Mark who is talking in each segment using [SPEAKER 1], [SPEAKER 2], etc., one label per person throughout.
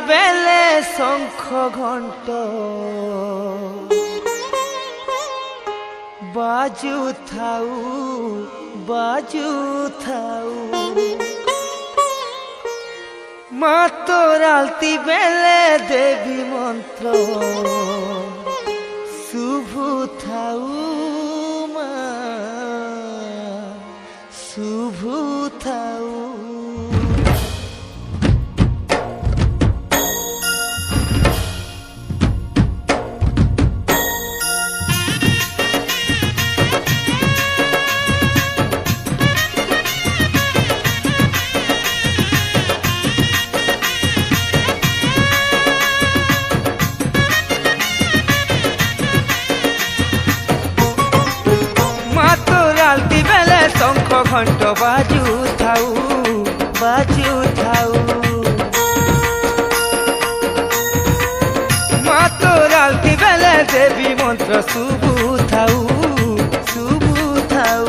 [SPEAKER 1] বেলে শঙ্খ ঘণ্ট বাজু থাউ বাজু থাউ মা তোর আলতি বেলে দেবী মন্ত্র শুভ থাউ মা শুভ থাউ। শঙ্খ ঘণ্ট বাজু থাউ বাজু থাউ মা তোর আলতি বেলে দেবী মন্ত্র শুভ থাউ শুভ থাউ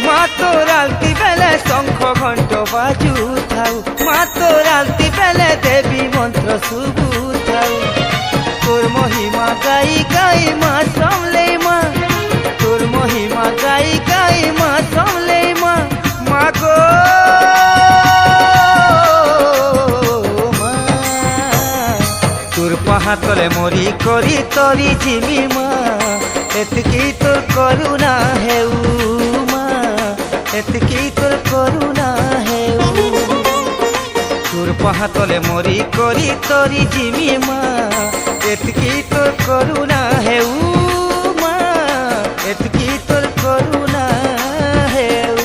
[SPEAKER 1] মা তোর আলতি বেলে শঙ্খ ঘণ্ট বাজু থাউ মা তোর আলতি বেলে দেবী মন্ত্র শুভ থাউ। তোর মহিমা গাই গাই মা সামলে মা তোর মহিমা গাই গাই মা সামলে মা মা গো মা তোর পাহাতলে মরি করি তরি জিমি মা এতকি তোর করুণা হেউ মা এতকি তোর করুণা হেউ তোর পাহাতলে মরি করি তরি জিমি মা এতকি তোর করুণা হেউ মা এতকি তোর করুণা হেউ।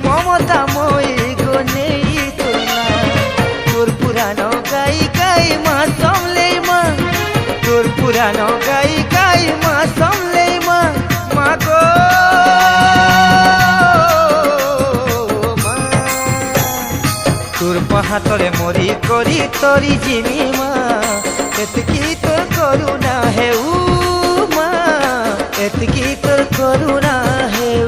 [SPEAKER 1] মমতা মই গনে তোলা তোর পুরানো গাই গাই মা সামলে মা তোর পুরানো গাই গাই মা সামলে মা মা গো মা তোর পাহাতলে মরি করি তরি জিমি মা এতকি তোর করুণা হেউ মা এতকি তোর করুণা হেউ।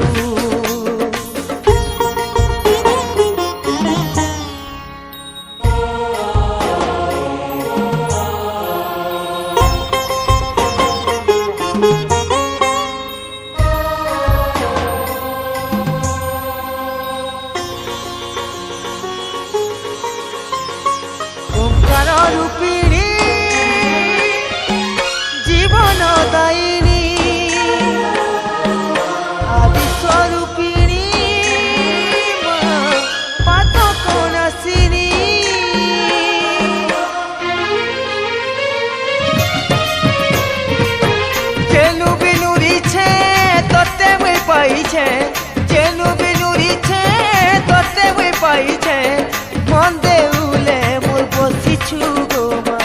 [SPEAKER 1] রূপিণী জীবন দায়িনী আদি স্বরূপিণী মা পাতক নাসিনী যেনু বিনুরিছে তোতে মই পাইছে যেনু বিনুরিছে তোতে মই পাইছে মন দেউলে মোর বসিছু গো মা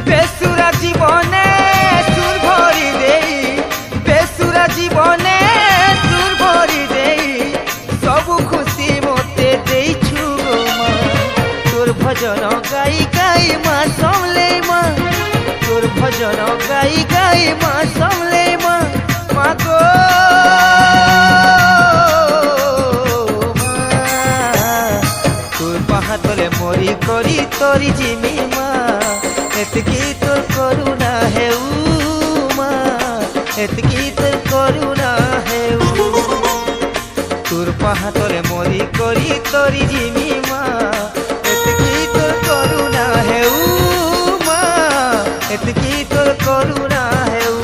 [SPEAKER 1] বেসুরা জীবনে সুর ভরি দেই বেসুরা জীবনে সুর ভরি দেই সবু খুশি মতে দেইছু গো মা তোর ভজন গাই গাই মা সামলে মা তোর ভজন গাই গাই মা সামলে মা মা গো মা ପାହାତଲେ ମରି କରି ତୋରି ଜିମି ମା ଏତିକି ତୋର କରୁଣା ହେଉ ମା ଏତିକି ତୋର କରୁଣା ହେଉ তোর পাহাতলে মরি করি তরি জিমি মা এতকি তোর করুণা হেউ মা এতকি তোর করুণা হেউ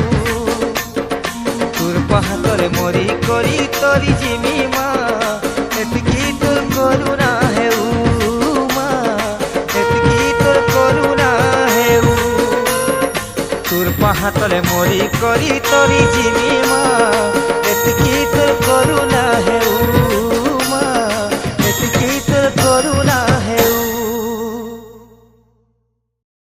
[SPEAKER 1] তোর পাহাতলে মরি করি তরি জিমি মা এতকি তোর করুণা হেউ মা এতকি তোর করুণা হেউ তোর পাহাতলে মরি করি তরি জিমি